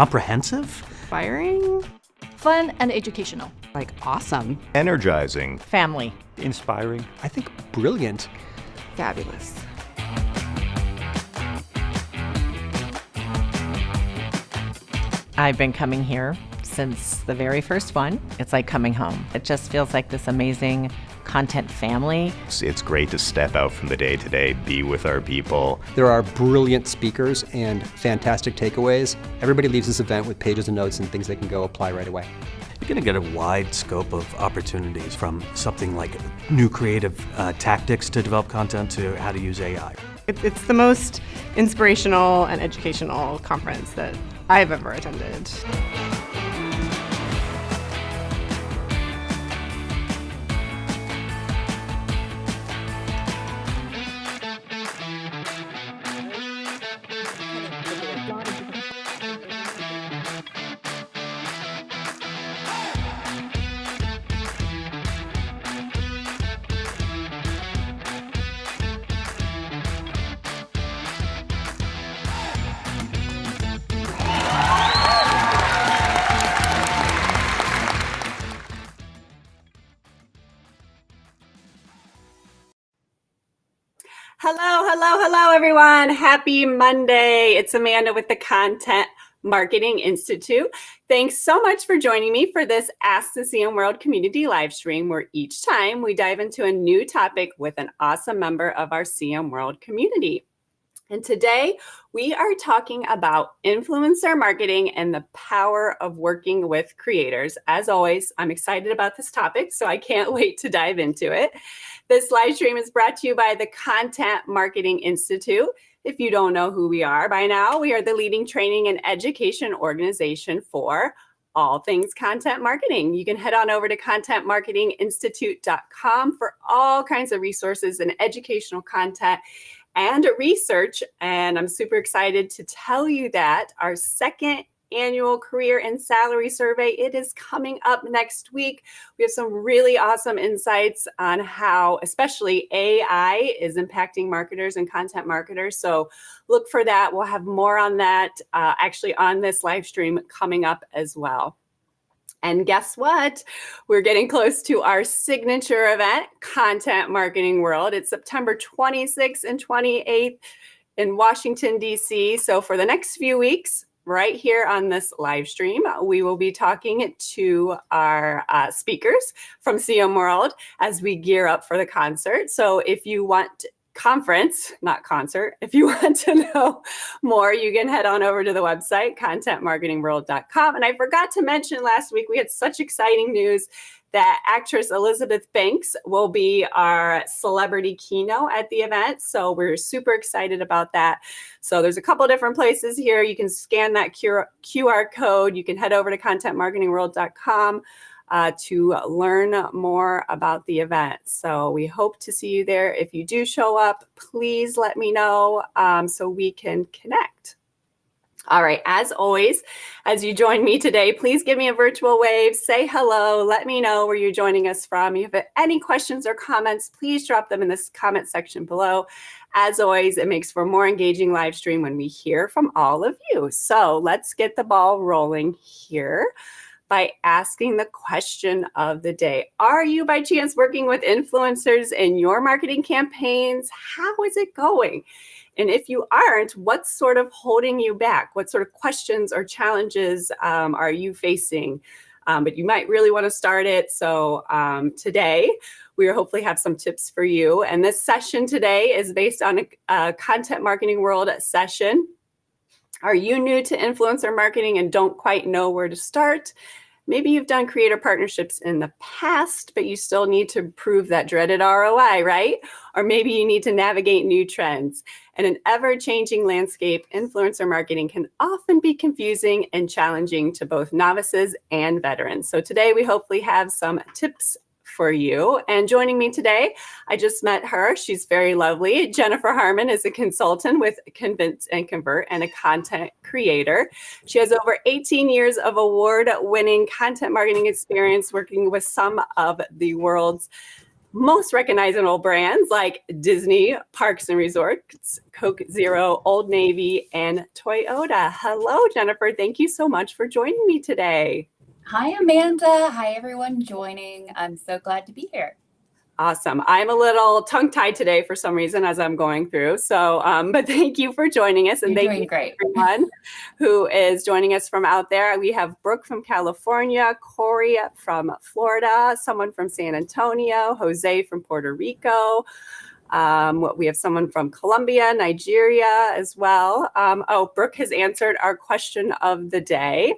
Comprehensive? Inspiring. Fun and educational. Like awesome. Energizing. Family. Inspiring. I think brilliant. Fabulous. I've been coming here since the very first one. It's like coming home. It just feels like this amazing content family. It's great to step out from the day-to-day, be with our people. There are brilliant speakers and fantastic takeaways. Everybody leaves this event with pages and notes and things they can go apply right away. You're going to get a wide scope of opportunities, from something like new creative tactics to develop content to how to use AI. It's the most inspirational and educational conference that I've ever attended. Hello, everyone. Happy Monday. It's Amanda with the Content Marketing Institute. Thanks so much for joining me for this Ask the CM World Community Livestream, where each time we dive into a new topic with an awesome member of our CM World community. And today we are talking about influencer marketing and the power of working with creators. As always, I'm excited about this topic, so I can't wait to dive into it. This live stream is brought to you by the Content Marketing Institute. If you don't know who we are by now, we are the leading training and education organization for all things content marketing. You can head on over to contentmarketinginstitute.com for all kinds of resources and educational content and research. And I'm super excited to tell you that our second annual career and salary survey, it is coming up next week. We have some really awesome insights on how especially AI is impacting marketers and content marketers. So look for that. We'll have more on that actually on this live stream coming up as well. And guess what? We're getting close to our signature event, Content Marketing World. It's September 26th and 28th in Washington, D.C. So for the next few weeks, right here on this live stream, we will be talking to our speakers from CM World as we gear up for the concert. So if you want conference, not concert. If you want to know more, you can head on over to the website, contentmarketingworld.com. And I forgot to mention last week, we had such exciting news that actress Elizabeth Banks will be our celebrity keynote at the event. So we're super excited about that. So there's a couple different places here. You can scan that QR code. You can head over to contentmarketingworld.com to learn more about the event. So we hope to see you there. If you do show up, please let me know so we can connect. All right, as always, as you join me today, please give me a virtual wave, say hello, let me know where you're joining us from. If you have any questions or comments, please drop them in this comment section below. As always, it makes for a more engaging live stream when we hear from all of you. So let's get the ball rolling here by asking the question of the day. Are you by chance working with influencers in your marketing campaigns? How is it going? And if you aren't, what's sort of holding you back? What sort of questions or challenges are you facing? But you might really want to start it. So today, we will hopefully have some tips for you. And this session today is based on a Content Marketing World session. Are you new to influencer marketing and don't quite know where to start? Maybe you've done creator partnerships in the past, but you still need to prove that dreaded ROI, right? Or maybe you need to navigate new trends. In an ever-changing landscape, influencer marketing can often be confusing and challenging to both novices and veterans. So today we hopefully have some tips for you. And joining me today, I just met her. She's very lovely. Jennifer Harmon is a consultant with Convince and Convert and a content creator. She has over 18 years of award-winning content marketing experience working with some of the world's most recognizable brands like Disney, Parks and Resorts, Coke Zero, Old Navy, and Toyota. Hello, Jennifer. Thank you so much for joining me today. Hi, Amanda. Hi, everyone joining. I'm so glad to be here. Awesome. I'm a little tongue-tied today for some reason as I'm going through. So, but thank you for joining us. And You're thank doing you great. everyone who is joining us from out there. We have Brooke from California, Corey from Florida, someone from San Antonio, Jose from Puerto Rico. We have someone from Colombia, Nigeria as well. Brooke has answered our question of the day.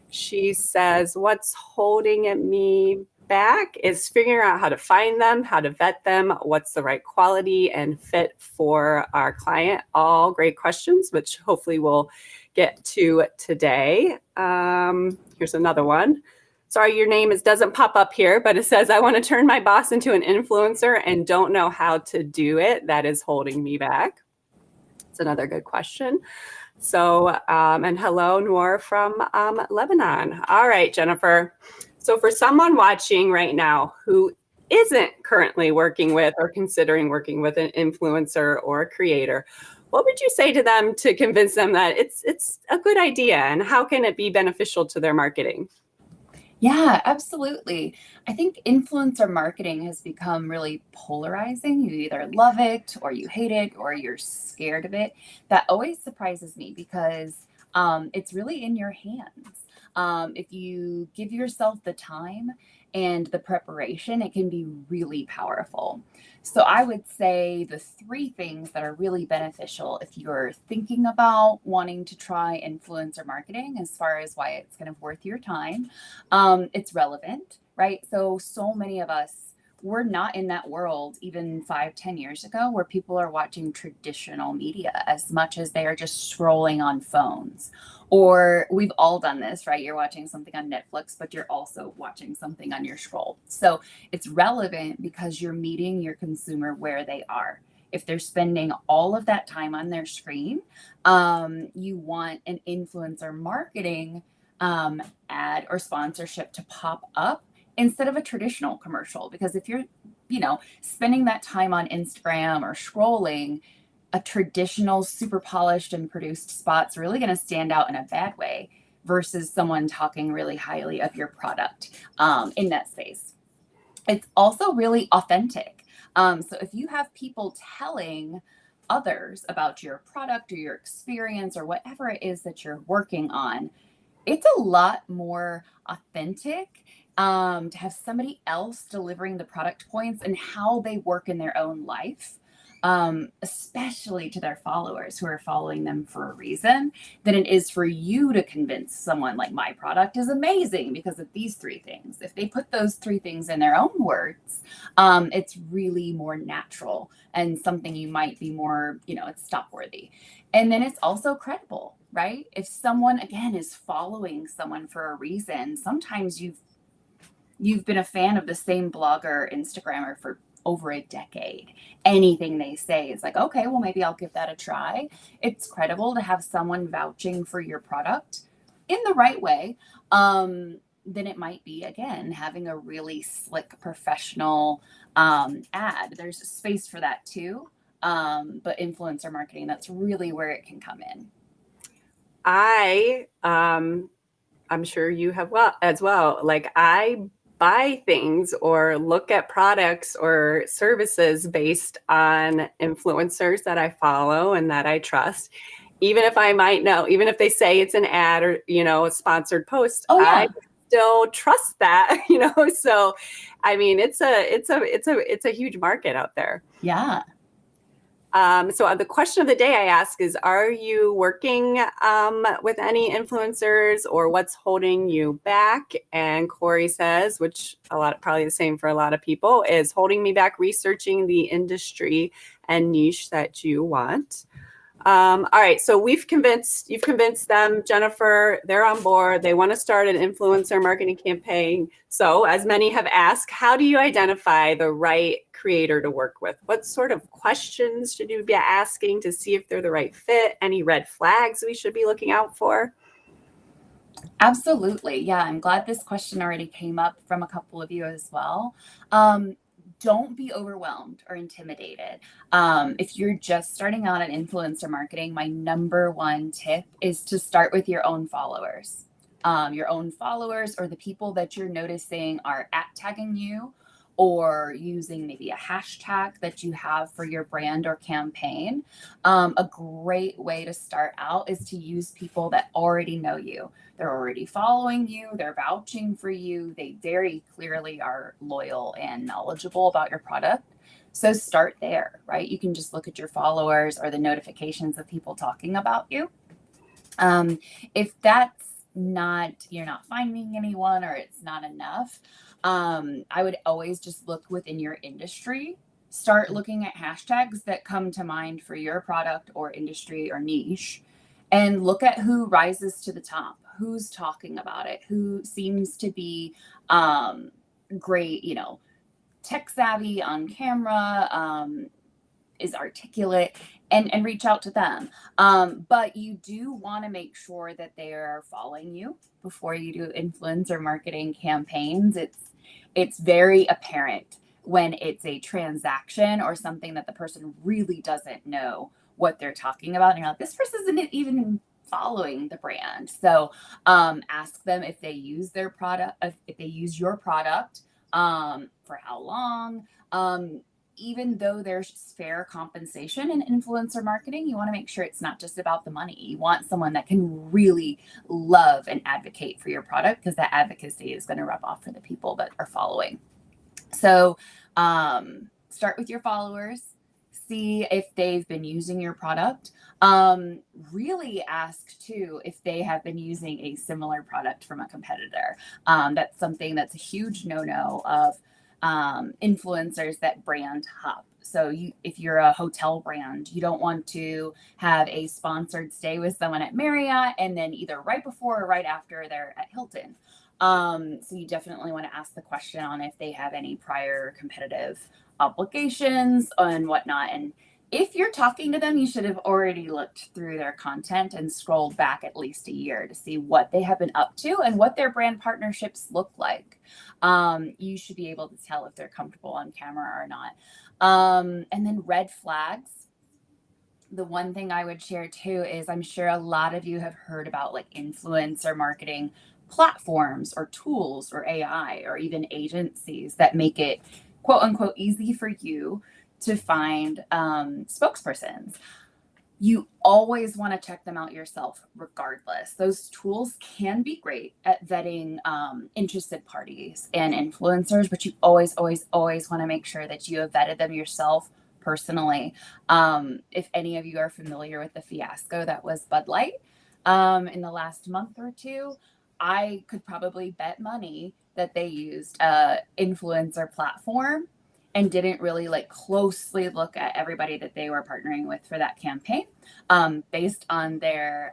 She says, what's holding me back is figuring out how to find them, how to vet them, what's the right quality and fit for our client. All great questions, which hopefully we'll get to today. Here's another one. Sorry, your name doesn't pop up here, but it says, I want to turn my boss into an influencer and don't know how to do it. That is holding me back. It's another good question. So, and hello, Noor from Lebanon. All right, Jennifer. So for someone watching right now who isn't currently working with or considering working with an influencer or a creator, what would you say to them to convince them that it's a good idea, and how can it be beneficial to their marketing? Yeah, absolutely. I think influencer marketing has become really polarizing. You either love it or you hate it or you're scared of it. That always surprises me because it's really in your hands. If you give yourself the time and the preparation, it can be really powerful. So I would say the three things that are really beneficial if you're thinking about wanting to try influencer marketing, as far as why it's kind of worth your time. It's relevant, right? So many of us, we're not in that world even 5-10 years ago where people are watching traditional media as much as they are just scrolling on phones. Or we've all done this, right? You're watching something on Netflix, but you're also watching something on your scroll. So it's relevant because you're meeting your consumer where they are. If they're spending all of that time on their screen, you want an influencer marketing ad or sponsorship to pop up instead of a traditional commercial. Because if you're, spending that time on Instagram or scrolling, a traditional, super polished and produced spot's really going to stand out in a bad way versus someone talking really highly of your product in that space. It's also really authentic. So if you have people telling others about your product or your experience or whatever it is that you're working on, it's a lot more authentic to have somebody else delivering the product points and how they work in their own life, especially to their followers who are following them for a reason, than it is for you to convince someone like my product is amazing because of these three things. If they put those three things in their own words, it's really more natural and something you might be more, it's stop worthy. And then it's also credible, right? If someone, again, is following someone for a reason, sometimes you've been a fan of the same blogger or Instagrammer for over a decade. Anything they say is like, okay, well, maybe I'll give that a try. It's credible to have someone vouching for your product in the right way. Then it might be, again, having a really slick professional ad. There's a space for that too. But influencer marketing, that's really where it can come in. I'm sure you have as well. Like, I buy things or look at products or services based on influencers that I follow and that I trust. Even if I might know, even if they say it's an ad or, a sponsored post, I still trust that, So, I mean, it's a huge market out there. Yeah. So the question of the day I ask is, are you working with any influencers, or what's holding you back? And Corey says, which probably the same for a lot of people, is holding me back researching the industry and niche that you want. All right, so you've convinced them, Jennifer, they're on board. They want to start an influencer marketing campaign. So as many have asked, how do you identify the right creator to work with? What sort of questions should you be asking to see if they're the right fit? Any red flags we should be looking out for? Absolutely. Yeah, I'm glad this question already came up from a couple of you as well. don't be overwhelmed or intimidated. If you're just starting out in influencer marketing, my number one tip is to start with your own followers. Your own followers, or the people that you're noticing are tagging you or using maybe a hashtag that you have for your brand or campaign. A great way to start out is to use people that already know you. They're already following you, they're vouching for you, they very clearly are loyal and knowledgeable about your product. So start there, right? You can just look at your followers or the notifications of people talking about you. If that's you're not finding anyone, or it's not enough, I would always just look within your industry. Start looking at hashtags that come to mind for your product or industry or niche, and look at who rises to the top, who's talking about it, who seems to be great, tech savvy on camera, is articulate, and reach out to them. But you do want to make sure that they are following you before you do influencer marketing campaigns. It's very apparent when it's a transaction or something that the person really doesn't know what they're talking about. And you're like, this person isn't even following the brand. So ask them if they use their product, if they use your product, for how long. Even though there's fair compensation in influencer marketing, you want to make sure it's not just about the money. You want someone that can really love and advocate for your product, because that advocacy is going to rub off for the people that are following. So start with your followers, see if they've been using your product. Really ask too if they have been using a similar product from a competitor. That's something that's a huge no-no of influencers that brand hop. So if you're a hotel brand, you don't want to have a sponsored stay with someone at Marriott and then either right before or right after they're at Hilton. So you definitely want to ask the question on if they have any prior competitive obligations and whatnot. And if you're talking to them, you should have already looked through their content and scrolled back at least a year to see what they have been up to and what their brand partnerships look like. You should be able to tell if they're comfortable on camera or not. And then red flags. The one thing I would share too is I'm sure a lot of you have heard about like influencer marketing platforms or tools or AI or even agencies that make it quote unquote easy for you to find spokespersons. You always want to check them out yourself regardless. Those tools can be great at vetting interested parties and influencers, but you always want to make sure that you have vetted them yourself personally. If any of you are familiar with the fiasco that was Bud Light in the last month or two, I could probably bet money that they used an influencer platform and didn't really like closely look at everybody that they were partnering with for that campaign based on their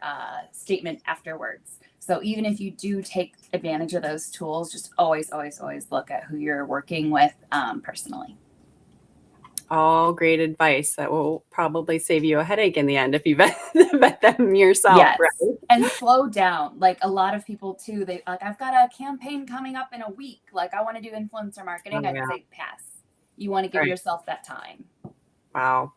statement afterwards. So even if you do take advantage of those tools, just always look at who you're working with personally. All great advice that will probably save you a headache in the end if you vet them yourself. Yes. Right? And slow down. Like a lot of people too, they like, I've got a campaign coming up in a week. Like I want to do influencer marketing. I'd say pass. You want to give yourself that time. Wow.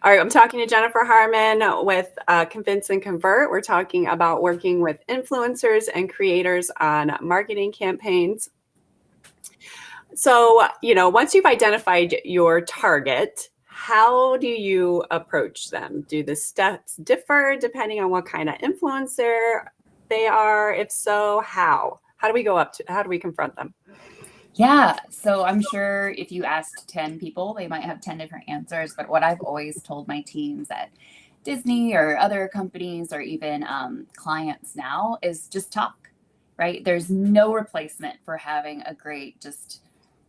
All right. I'm talking to Jennifer Harmon with Convince and Convert. We're talking about working with influencers and creators on marketing campaigns. So, once you've identified your target, how do you approach them? Do the steps differ depending on what kind of influencer they are? If so, how? How do we confront them? Yeah. So I'm sure if you asked 10 people, they might have 10 different answers. But what I've always told my teams at Disney or other companies or even clients now is just talk, right? There's no replacement for having a great just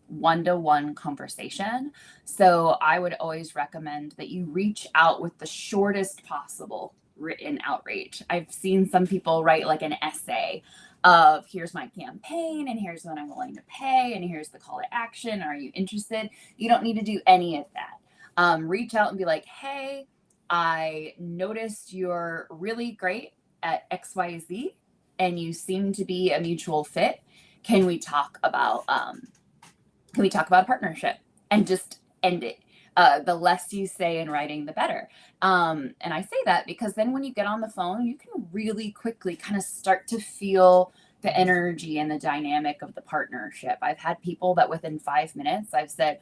one-to-one conversation. So I would always recommend that you reach out with the shortest possible written outreach. I've seen some people write like an essay of here's my campaign and here's what I'm willing to pay and here's the call to action. Are you interested? You don't need to do any of that. Reach out and be like, hey, I noticed you're really great at XYZ and you seem to be a mutual fit. Can we talk about a partnership? and just end it. The less you say in writing, the better. And I say that because then when you get on the phone, you can really quickly kind of start to feel the energy and the dynamic of the partnership. I've had people that within 5 minutes, I've said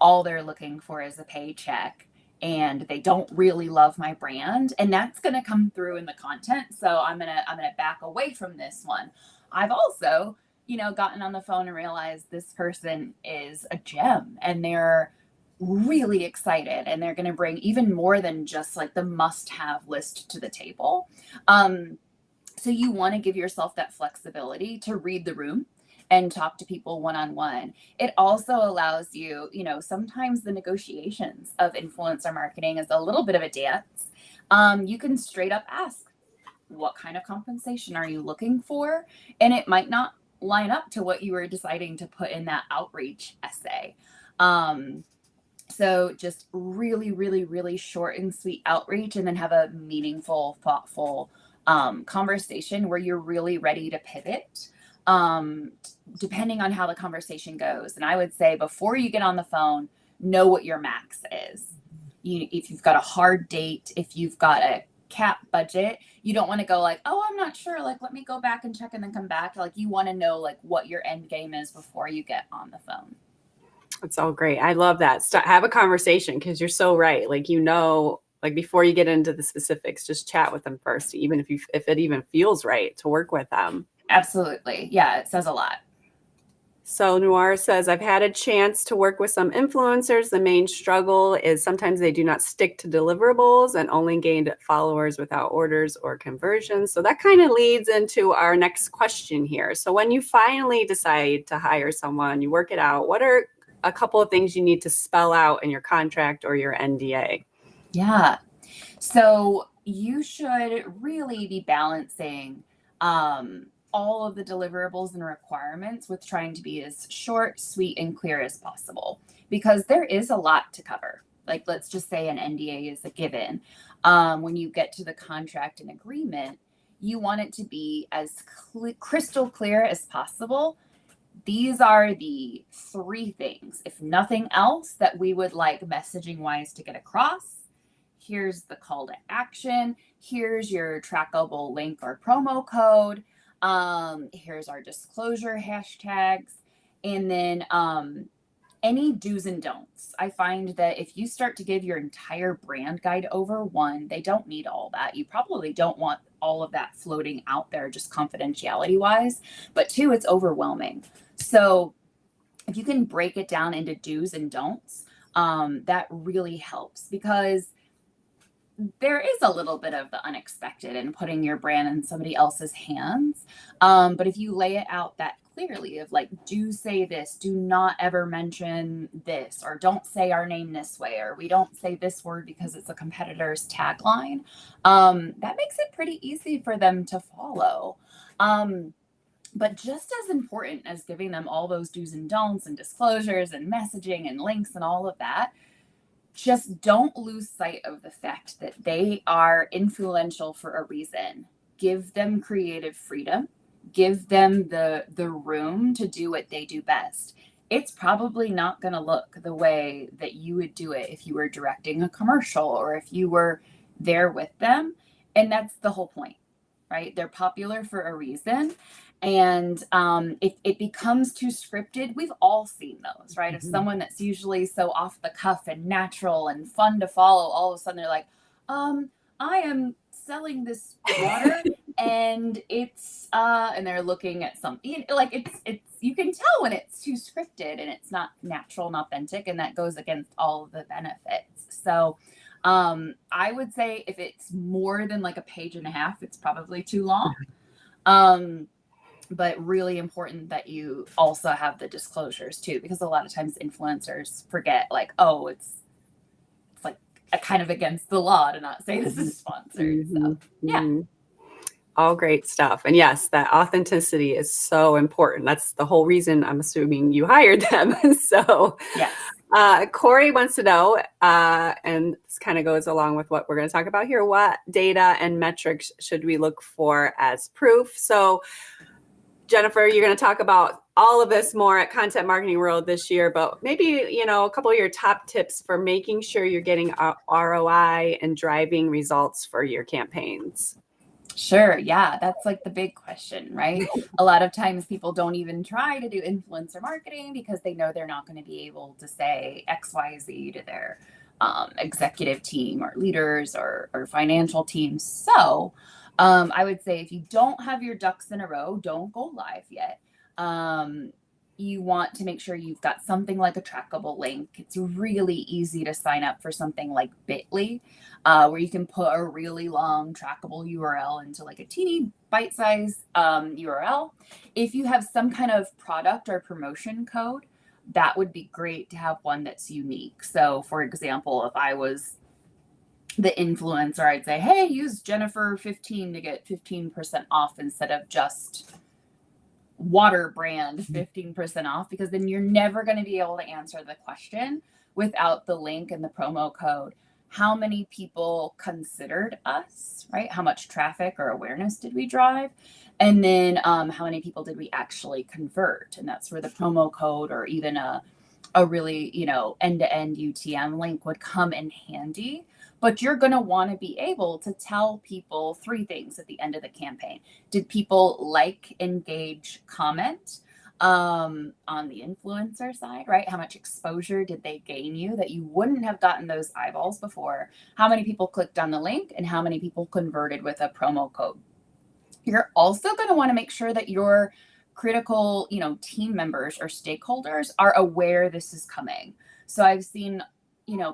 all they're looking for is a paycheck and they don't really love my brand. And that's going to come through in the content. So I'm going to back away from this one. I've also, gotten on the phone and realized this person is a gem and they're really excited and they're going to bring even more than just like the must-have list to the table. So you want to give yourself that flexibility to read the room and talk to people one-on-one. It also allows you, sometimes the negotiations of influencer marketing is a little bit of a dance. You can straight up ask, what kind of compensation are you looking for? And it might not line up to what you were deciding to put in that outreach essay. So just really, really, really short and sweet outreach, and then have a meaningful, thoughtful conversation where you're really ready to pivot, depending on how the conversation goes. And I would say before you get on the phone, know what your max is. If you've got a hard date, if you've got a cap budget, you don't want to go like, oh, I'm not sure. Like, let me go back and check and then come back. Like, you want to know like what your end game is before you get on the phone. It's all great. I love that. Have a conversation, because you're so right. Like, like before you get into the specifics, just chat with them first, even if it even feels right to work with them. Absolutely. Yeah, it says a lot. So Noir says, I've had a chance to work with some influencers. The main struggle is sometimes they do not stick to deliverables and only gained followers without orders or conversions. So that kind of leads into our next question here. So when you finally decide to hire someone, you work it out, what are a couple of things you need to spell out in your contract or your NDA? Yeah. So you should really be balancing all of the deliverables and requirements with trying to be as short, sweet, and clear as possible, because there is a lot to cover. Like, let's just say an NDA is a given. When you get to the contract and agreement, you want it to be as crystal clear as possible. These are the 3 things, if nothing else, that we would like messaging wise to get across. Here's the call to action. Here's your trackable link or promo code. Here's our disclosure hashtags. And then any do's and don'ts. I find that if you start to give your entire brand guide over, 1, they don't need all that. You probably don't want all of that floating out there just confidentiality wise. But 2, it's overwhelming. So if you can break it down into do's and don'ts, that really helps, because there is a little bit of the unexpected in putting your brand in somebody else's hands. But if you lay it out that clearly of like, do say this, do not ever mention this, or don't say our name this way, or we don't say this word because it's a competitor's tagline, that makes it pretty easy for them to follow. But just as important as giving them all those do's and don'ts and disclosures and messaging and links and all of that, just don't lose sight of the fact that they are influential for a reason. Give them creative freedom. Give them the room to do what they do best. It's probably not going to look the way that you would do it if you were directing a commercial or if you were there with them. And that's the whole point, right? They're popular for a reason. And if it becomes too scripted, we've all seen those, right? If someone that's usually so off the cuff and natural and fun to follow, all of a sudden they're like, I am selling this water and it's and they're looking at something like it's you can tell when it's too scripted and it's not natural and authentic, and that goes against all of the benefits. So I would say if it's more than like a page and a half, it's probably too long. But really important that you also have the disclosures too, because a lot of times influencers forget, like, oh, it's like a kind of against the law to not say this is sponsored. So yeah. All great stuff. And yes, that authenticity is so important. That's the whole reason I'm assuming you hired them. So yes. Corey wants to know, and this kind of goes along with what we're going to talk about here, what data and metrics should we look for as proof? So Jennifer, you're going to talk about all of this more at Content Marketing World this year, but maybe, a couple of your top tips for making sure you're getting ROI and driving results for your campaigns. Sure. Yeah. That's like the big question, right? A lot of times people don't even try to do influencer marketing because they know they're not going to be able to say XYZ to their executive team or leaders or financial teams. So I would say if you don't have your ducks in a row, don't go live yet. You want to make sure you've got something like a trackable link. It's really easy to sign up for something like Bitly, where you can put a really long trackable URL into like a teeny bite-sized URL. If you have some kind of product or promotion code, that would be great to have one that's unique. So for example, if I was the influencer, I'd say, hey, use Jennifer 15 to get 15% off instead of just water brand 15% off, because then you're never going to be able to answer the question without the link and the promo code. How many people considered us, right? How much traffic or awareness did we drive? And then how many people did we actually convert? And that's where the promo code or even a really, end-to-end UTM link would come in handy. But you're going to want to be able to tell people three things at the end of the campaign. Did people like, engage, comment on the influencer side, right? How much exposure did they gain you that you wouldn't have gotten those eyeballs before? How many people clicked on the link and how many people converted with a promo code? You're also going to want to make sure that your critical, team members or stakeholders are aware this is coming. So I've seen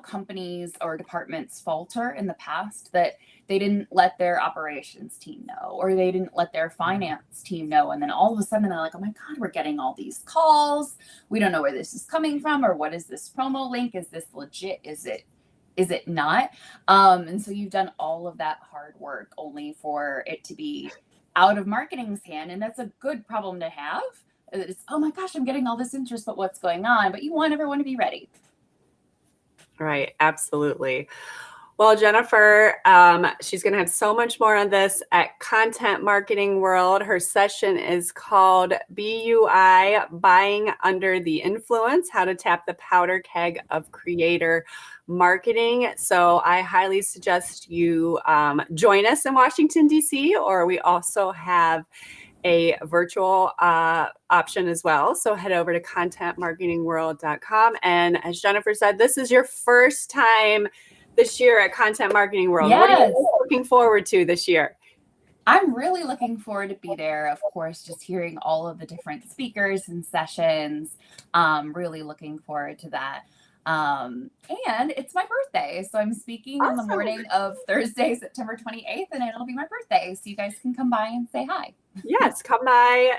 companies or departments falter in the past that they didn't let their operations team know, or they didn't let their finance team know. And then all of a sudden they're like, oh my God, we're getting all these calls. We don't know where this is coming from, or what is this promo link? Is this legit? Is it not? And so you've done all of that hard work only for it to be out of marketing's hand. And that's a good problem to have. It's, oh my gosh, I'm getting all this interest, but what's going on? But you want everyone to be ready. Right. Absolutely. Well, Jennifer, she's going to have so much more on this at Content Marketing World. Her session is called BUI, Buying Under the Influence, How to Tap the Powder Keg of Creator Marketing. So I highly suggest you join us in Washington, D.C., or we also have a virtual option as well. So head over to contentmarketingworld.com. And as Jennifer said, this is your first time this year at Content Marketing World. Yes. What are you looking forward to this year? I'm really looking forward to be there. Of course, just hearing all of the different speakers and sessions. Really looking forward to that. And it's my birthday. So I'm speaking on the morning of Thursday, September 28th, and it'll be my birthday. So you guys can come by and say hi. Yes, come by,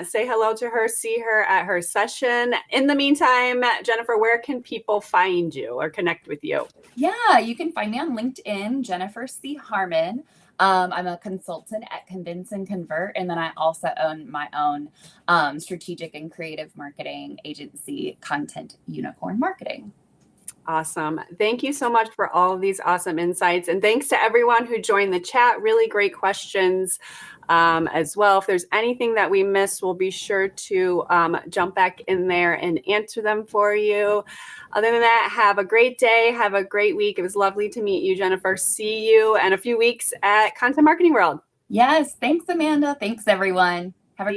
say hello to her, see her at her session. In the meantime, Jennifer, where can people find you or connect with you? Yeah, you can find me on LinkedIn, Jennifer C. Harmon. I'm a consultant at Convince and Convert, and then I also own my own strategic and creative marketing agency, Content Unicorn Marketing. Awesome. Thank you so much for all of these awesome insights. And thanks to everyone who joined the chat. Really great questions as well. If there's anything that we missed, we'll be sure to jump back in there and answer them for you. Other than that, have a great day. Have a great week. It was lovely to meet you, Jennifer. See you in a few weeks at Content Marketing World. Yes. Thanks, Amanda. Thanks, everyone.